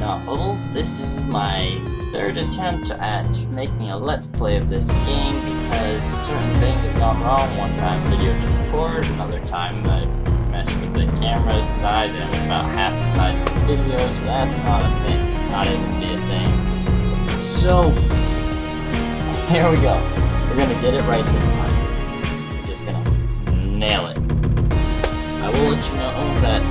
NotBubbles. This is my third attempt at making a Let's Play of this game because certain things have gone wrong. One time the video didn't record, another time I messed with the camera size and it was about half the size of the video, so that's not a thing, not able to be a thing. So, here we go. We're gonna get it right this time. We're just gonna nail it. I will let you know that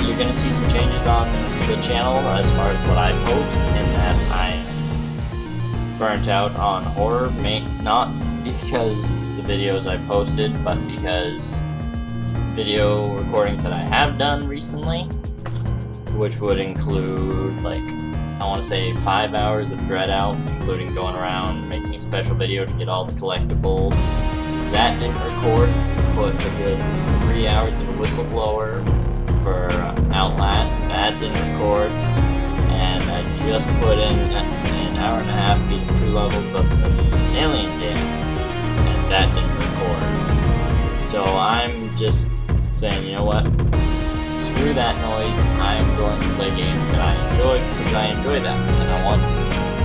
you're going to see some changes on the channel as far as what I post, and that I am burnt out on horror, not because the videos I posted, but because video recordings that I have done recently, which would include, like, I want to say 5 hours of Dread Out, including going around making a special video to get all the collectibles. That didn't record. Put a good 3 hours of a whistleblower for Outlast. That didn't record. And I just put in an hour and a half beating 2 levels of the Alien game. And that didn't record. So I'm just saying, you know what? Screw that noise. I'm going to play games that I enjoy because I enjoy them.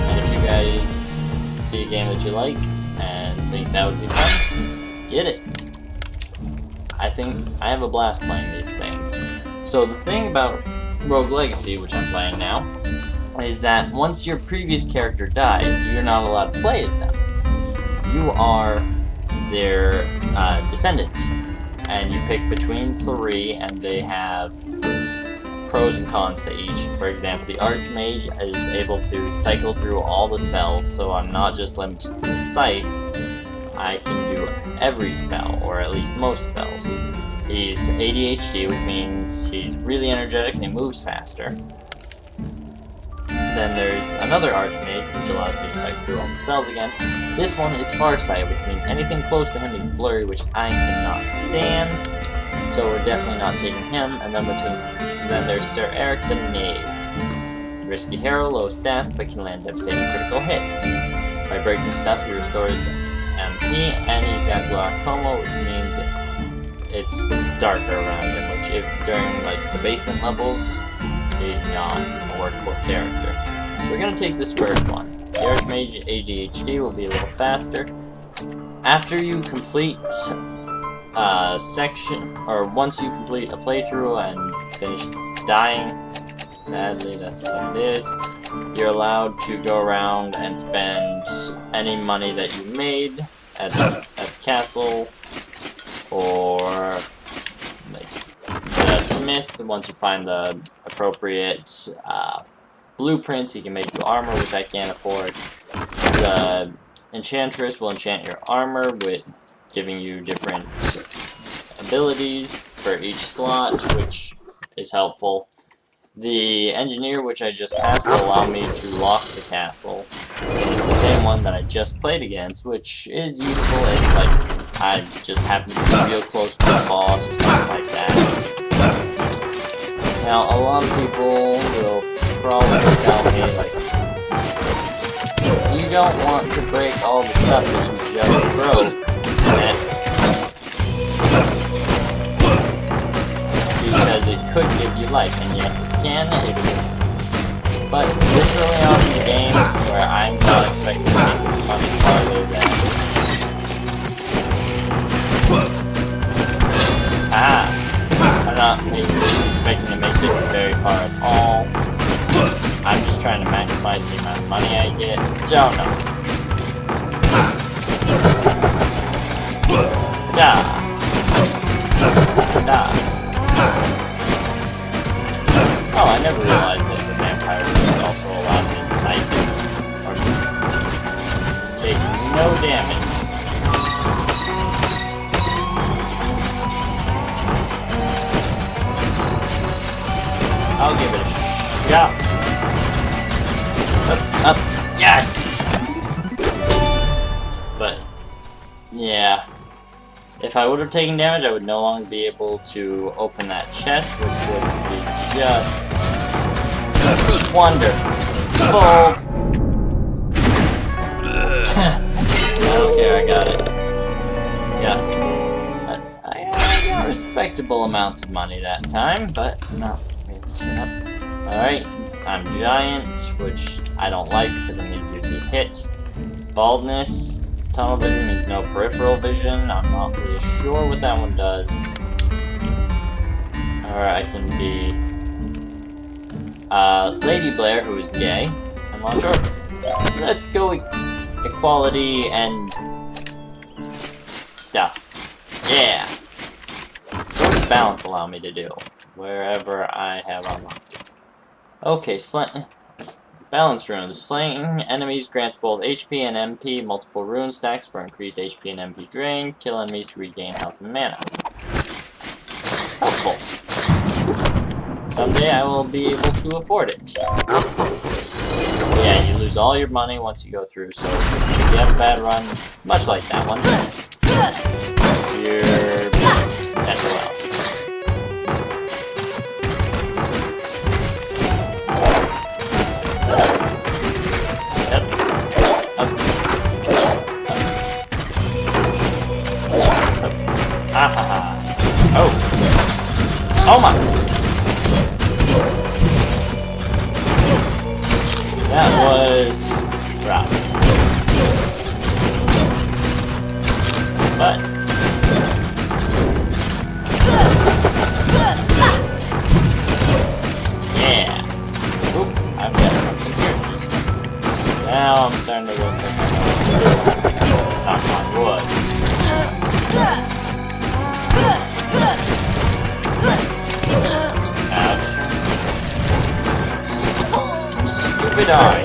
And if you guys see a game that you like and think that would be fun, get it. I think I have a blast playing these things. So the thing about Rogue Legacy, which I'm playing now, is that once your previous character dies, you're not allowed to play as them. You are their descendant, and you pick between 3, and they have pros and cons to each. For example, the Archmage is able to cycle through all the spells, so I'm not just limited to the sight. I can do every spell, or at least most spells. He's ADHD, which means he's really energetic and he moves faster. Then there's another Archmage, which allows me to cycle through all the spells again. This one is Farsight, which means anything close to him is blurry, which I cannot stand. So we're definitely not taking him. And then then there's Sir Eric the Knave. Risky hero, low stats, but can land devastating critical hits. By breaking stuff, he restores MP, and he's got glaucoma, which means it's darker around him, which during like the basement levels, he's not a workable character. So we're gonna take this first one. The Archmage ADHD will be a little faster. After you complete a section, or once you complete a playthrough and finish dying, sadly that's what it is, you're allowed to go around and spend any money that you made at the castle, or like the smith. Once you find the appropriate blueprints, he can make you armor, which I can't afford. The enchantress will enchant your armor with giving you different abilities for each slot, which is helpful. The engineer, which I just passed, will allow me to lock the castle. So it's the same one that I just played against, which is useful if, like, I just happen to be real close to the boss or something like that. Now, a lot of people will probably tell me, like, you don't want to break all the stuff that you just broke. Because it could give you life, and yes, it can, but this early on in the game, where I'm not expecting to make it much farther than... I'm not expecting to make it very far at all. I'm just trying to maximize the amount of money I get. Don't know. Oh, I never realized that the vampire was also allowed to siphon or take no damage. I'll give it a shot. Up, yes! But, yeah. If I would have taken damage, I would no longer be able to open that chest, which would be just wonderful. I don't care, I got it. Yeah. I respectable amounts of money that time, but no, really, shut up. Alright, I'm giant, which I don't like because I'm easier to be hit. Baldness, tunnel vision means no peripheral vision. I'm not really sure what that one does. Or I can be Lady Blair, who is gay, and launch orbs. Let's go equality and stuff. Yeah. So what does balance allow me to do? Wherever I have unlocked it. Okay, balance runes. Slaying enemies grants both HP and MP. Multiple rune stacks for increased HP and MP drain. Kill enemies to regain health and mana. Helpful. Someday I will be able to afford it. Yeah, you lose all your money once you go through, so if you have a bad run, much like that one, you're SOL. Oh. Oh my. That was rough. But yeah. Oop, I've got something here. Now I'm starting to look like knock on wood. Ouch. Stupid eye.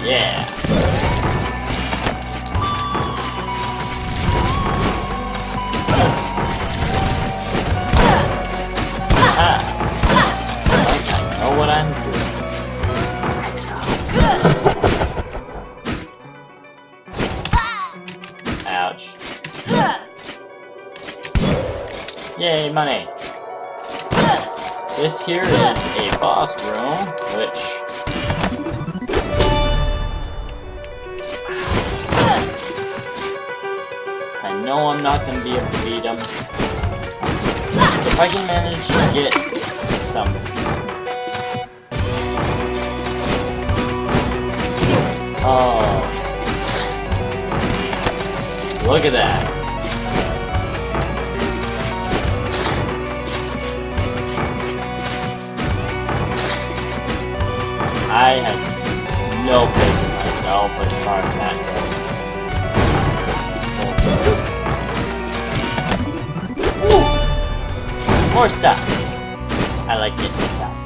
Yeah. What I'm doing. Ouch. Yay, money. This here is a boss room, which I know I'm not going to be able to beat him. If I can manage to get some. Oh. Look at that. I have no faith in myself as far as that goes. Woo! More stuff. I like getting stuff.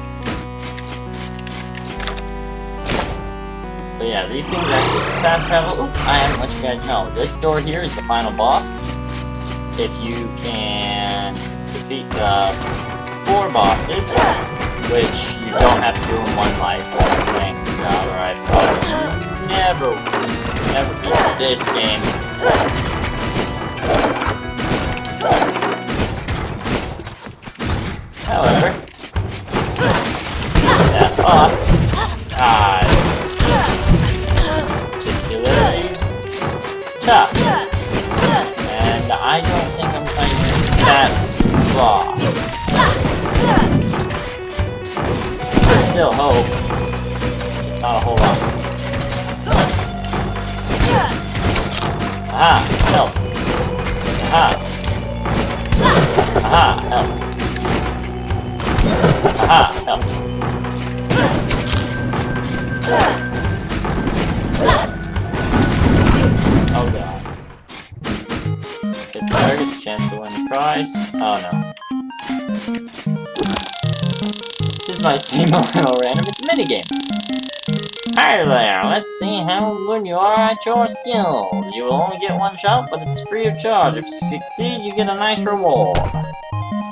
But yeah, these things actually fast travel. Oop, I haven't let you guys know. This door here is the final boss. If you can defeat the 4 bosses, which you don't have to do in one life, thank God, or I've probably never beat this game. However, that boss particularly tough, and I don't think I'm fighting that boss. There's still hope, just not a whole lot. Aha, help. Aha. Aha, help. Aha, help. Oh god. Hit target's chance to win the prize. Oh no. This might seem a little random, it's a minigame. Hi there, let's see how good you are at your skills. You will only get 1 shot, but it's free of charge. If you succeed, you get a nice reward.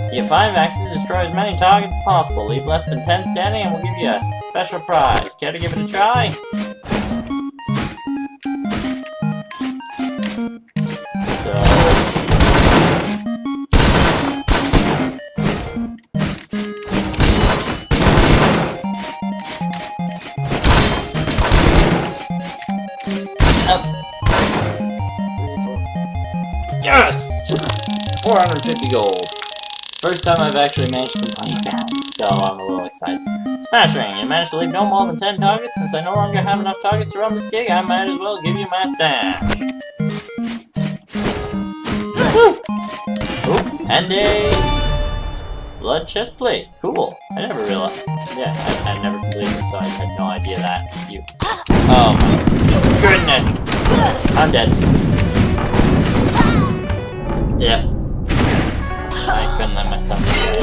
You get 5 axes, destroy as many targets as possible. Leave less than 10 standing and we'll give you a special prize. Care to give it a try? 450 gold. First time I've actually managed to complete that, so I'm a little excited. Smashing! You managed to leave no more than 10 targets. Since I no longer have enough targets to run this gig, I might as well give you my stash. Woo! Oh, and a blood chest plate. Cool. I never realized. Yeah, I never completed this, so I had no idea that. You. Oh my goodness! I'm dead. Yep. I couldn't let myself die.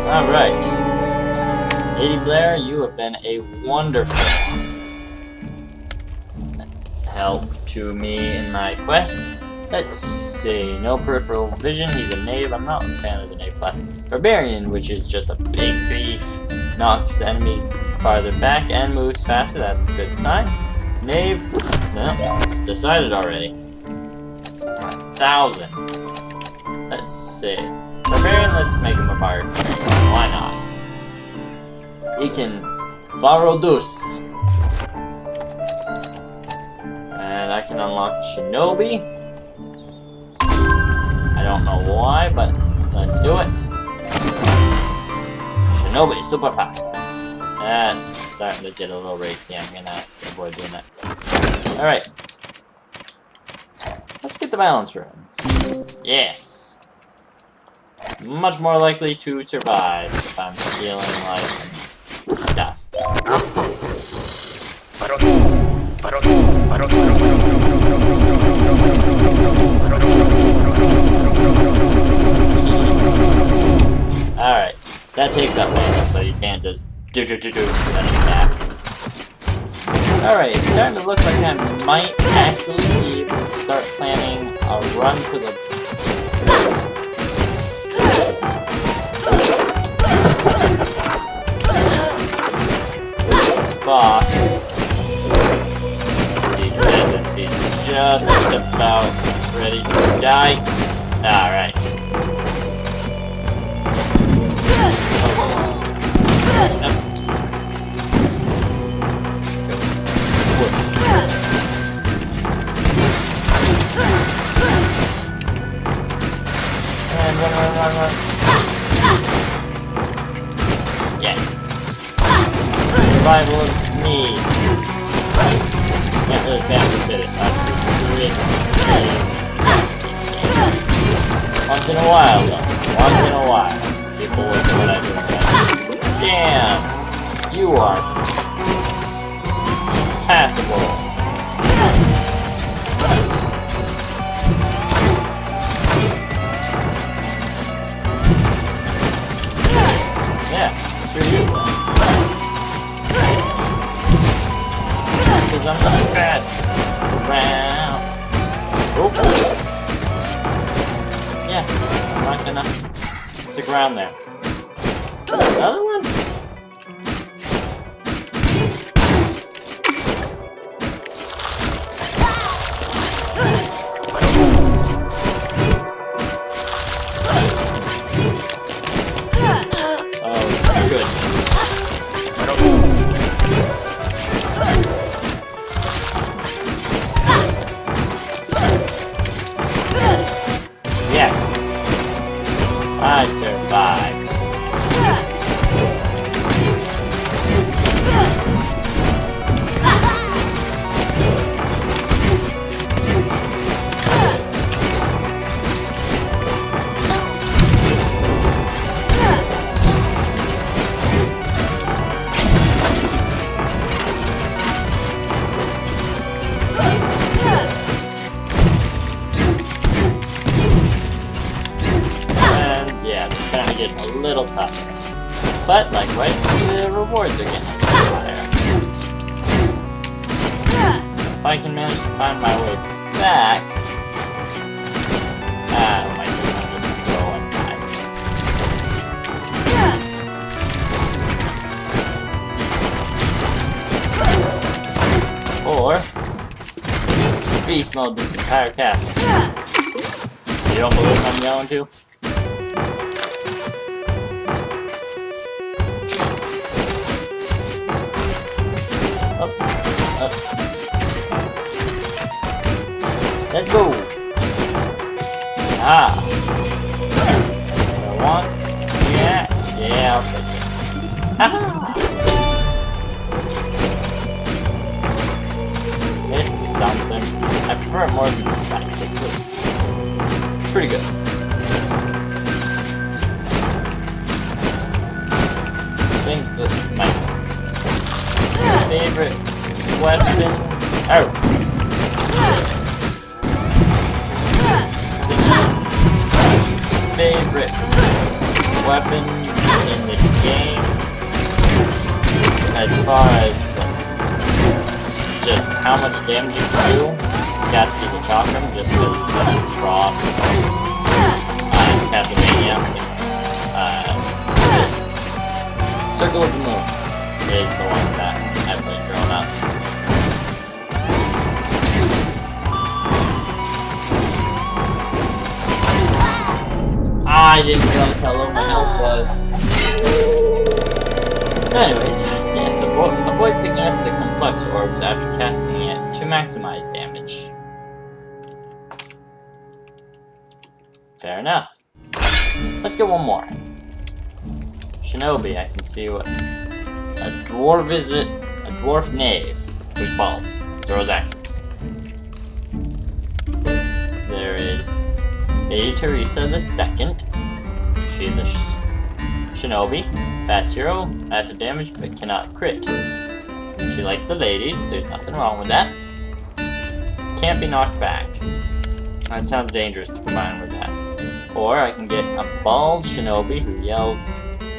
Alright. Lady Blair, you have been a wonderful help to me in my quest. Let's see. No peripheral vision. He's a knave. I'm not a fan of the knave class. Barbarian, which is just a big beef. Knocks enemies farther back and moves faster. That's a good sign. Knave. No, it's decided already. 1,000. Let's see. Barbarian, let's make him a bard. Why not? He can Farodus. And I can unlock Shinobi. I don't know why, but let's do it. Shinobi, super fast. That's starting to get a little racy. I'm gonna avoid doing that. Alright. Let's get the balance runes. Yes. Much more likely to survive if I'm feeling like stuff. Alright, that takes up mana, so you can't just do send it back. Alright, it's starting to look like I might actually be able to start planning a run for the boss. He says as he's just about ready to die. Alright. And run. Yes. Survival of me. Can't really say I'm good at this. Once in a while, though. Once in a while. People will do what I do. Damn! You are passable. Yeah, sure you guys. Because I'm the best around. Oh. Yeah, I'm not gonna stick around there. Another one? Oh, good. Yes. I survived. Getting a little tougher. But likewise, the rewards are getting higher. So if I can manage to find my way back, I might just go and die. Or beast mode this entire castle. You don't believe I'm going to? Let's go! Ah! I want the axe. Yeah, I'll take it. Ah! It's something. I prefer it more than the sight. It's pretty good. I think that my favorite weapon. Oh! Favorite weapon in the game, as far as just how much damage you can do, it's got to be the chakram, just because it's a cross Castlevania. Circle of the Moon is the one that I played growing up. I didn't realize how low my health was. Anyways, yes, avoid picking up the complex orbs after casting it to maximize damage. Fair enough. Let's get one more. Shinobi, I can see what... A dwarf knave who's bald, throws axes. There is Lady Teresa the Second. She's a shinobi, fast hero, massive damage, but cannot crit. She likes the ladies, there's nothing wrong with that. Can't be knocked back. That sounds dangerous to combine with that. Or I can get a bald shinobi who yells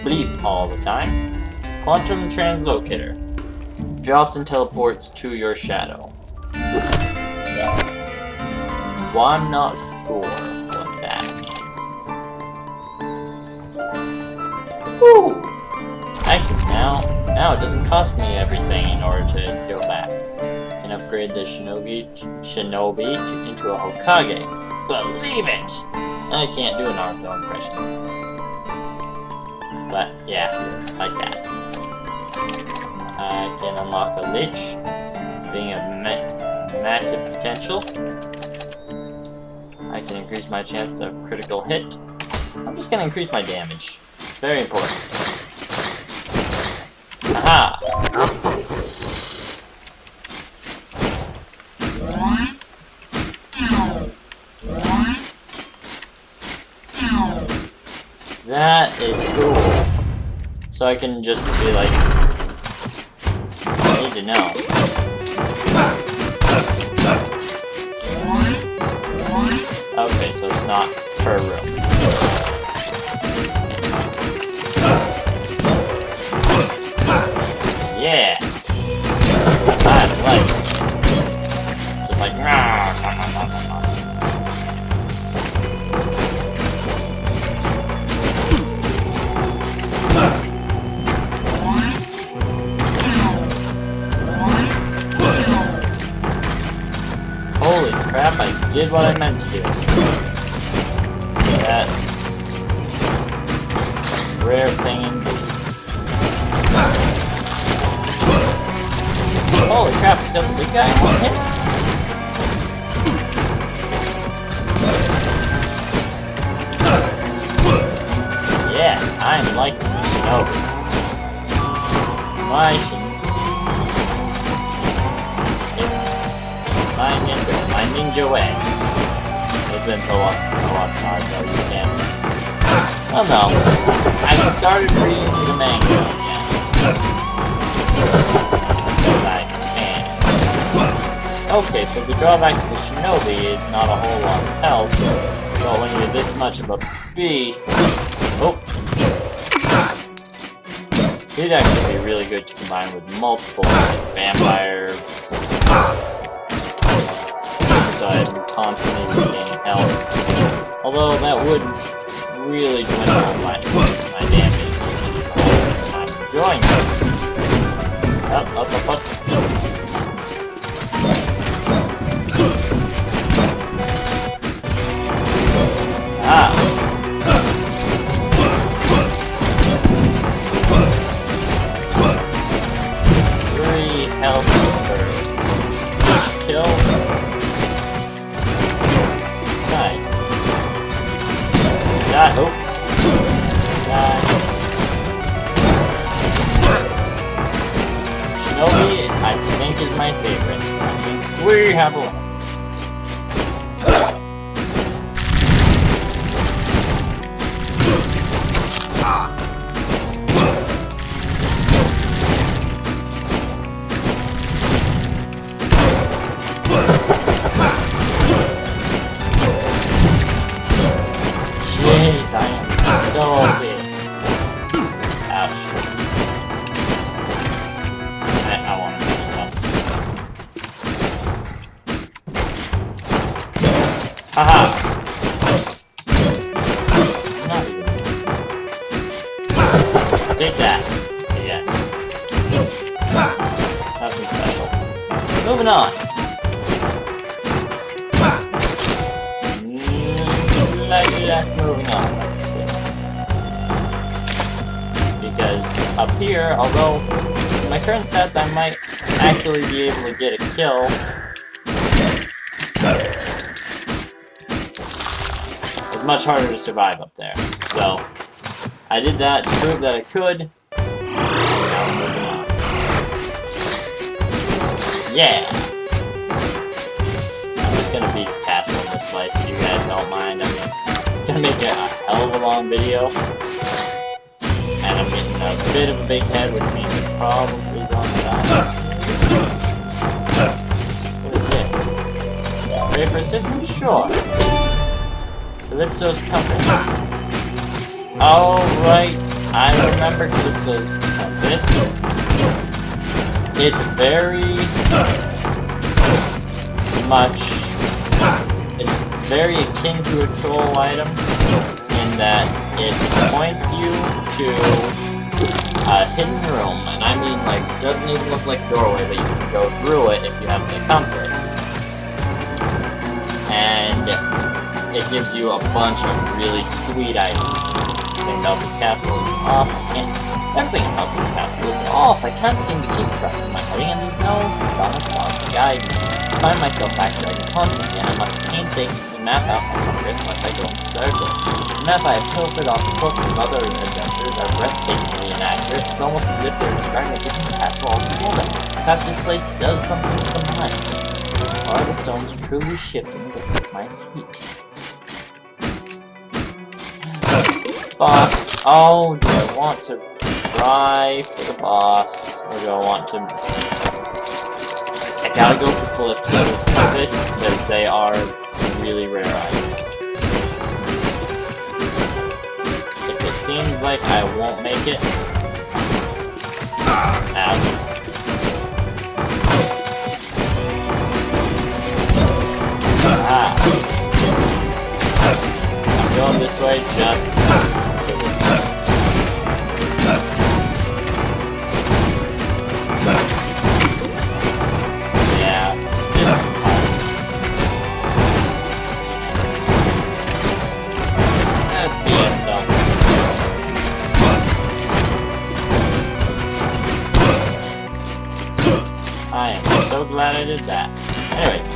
bleep all the time. Quantum Translocator. Drops and teleports to your shadow. Well, I'm not sure what that means. Woo! I can now it doesn't cost me everything in order to go back. I can upgrade the shinobi into a Hokage. Believe it! I can't do an Naruto impression. But yeah, like that. I can unlock a Lich, being a massive potential. I can increase my chance of critical hit. I'm just gonna increase my damage. It's very important. Aha! That is cool. So I can just be like, I need to know. Okay, so it's not per room. Yeah! I like this. Just like, holy crap, I did what I meant to do. That's a rare thing indeed. Holy crap, still the big guy on him? Yes, I'm like the shinobi. It's my ninja way. It's been so long since I watched Naruto, you can't. Oh no. I started reading the manga again. I can. Okay, so the drawback to the shinobi is not a whole lot of health. But when you're this much of a beast... Oh! It'd actually be really good to combine with multiple vampire... So I'm constantly regaining health. Although that would really dwindle my damage, which is all I'm enjoying. Up. Ah! 3 health per each kill. Nice. is my favorite. We have a lemon. Jeez, I am so big. Ouch. I want to get it up. Haha! Not even. Take that. Yes. Nothing special. Moving on. Let's moving on. Let's see. Because up here, although my current stats, I might actually be able to get a kill. It's much harder to survive up there. So I did that to prove that I could. Now moving on. Yeah. I'm just gonna beat the castle in this life if you guys don't mind. I mean, it's gonna make a hell of a long video. And I'm getting a bit of a big head, which means it's probably going to die. What is this? Ready for assistance? Sure. Calypso's compass. Oh, right. I remember Calypso's compass. It's very much... It's very akin to a troll item in that it points you to a hidden room, and I mean, like, doesn't even look like a doorway, but you can go through it if you have the compass. And it gives you a bunch of really sweet items. Everything about this castle is off. Everything about this castle is off. I can't seem to keep track of my heading, and there's no sun spot to guide me. I find myself backtracking constantly, and I must painstakingly map out my progress unless I go in circles. The map I have pilfered off the books of other adventures are breathtakingly inaccurate. It's almost as if they're describing a different castle altogether. Perhaps this place does something to the mind. Are the stones truly shifting beneath my feet? Boss. Oh, do I want to try for the boss? Or do I want to... I gotta go for Calypso's compass because they are really rare items. If it seems like I won't make it... Ouch. Ah. I'm going this way just for this. Yeah, this is hard. That's BS though. I am so glad I did that. Anyways.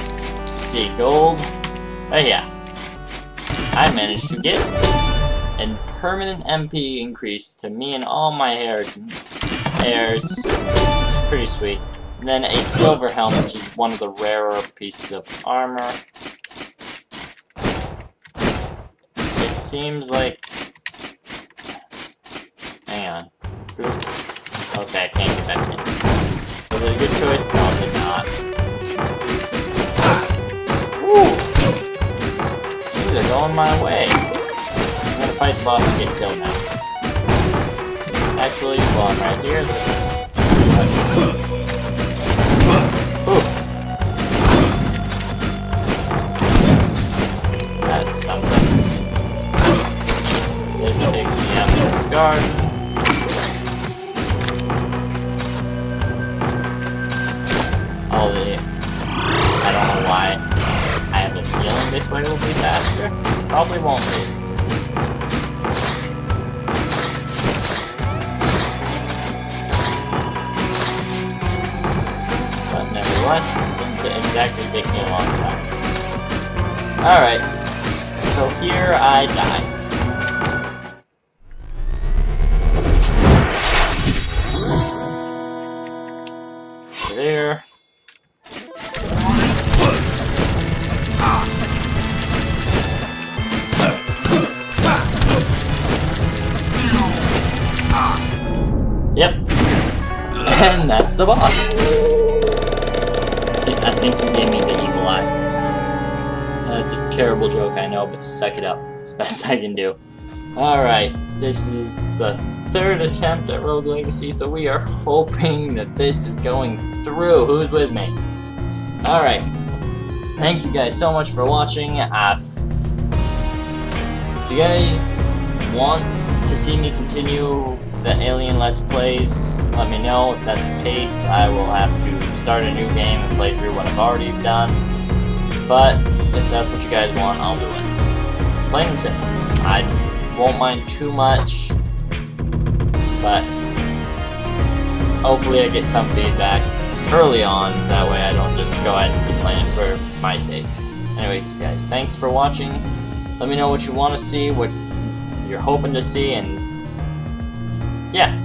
See, gold. Oh yeah. I managed to get a permanent MP increase to me and all my heirs, which is pretty sweet. And then a silver helm, which is one of the rarer pieces of armor. It seems like... Hang on. Boop. Okay, I can't get back in. Was it a good choice? Probably not. They're going my way. I'm gonna fight the boss and get killed now. Actually, while I'm right here, let's... Ooh. That's something. This takes me out to the garden. Oh, I don't know why. I have a feeling this way will be faster. Probably won't be. But nevertheless, it didn't exactly take me a long time. Alright. So here I die. There. And that's the boss. I think you gave me the evil eye. That's a terrible joke, I know, but suck it up. It's the best I can do. Alright, this is the third attempt at Rogue Legacy, so we are hoping that this is going through. Who's with me? Alright. Thank you guys so much for watching. If you guys want to see me continue the Alien Let's Plays, let me know. If that's the case, I will have to start a new game and play through what I've already done. But if that's what you guys want, I'll do it. Plain and simple. I won't mind too much, but hopefully I get some feedback early on. That way I don't just go ahead and keep playing it for my sake. Anyways, guys, thanks for watching. Let me know what you want to see, what you're hoping to see, and yeah.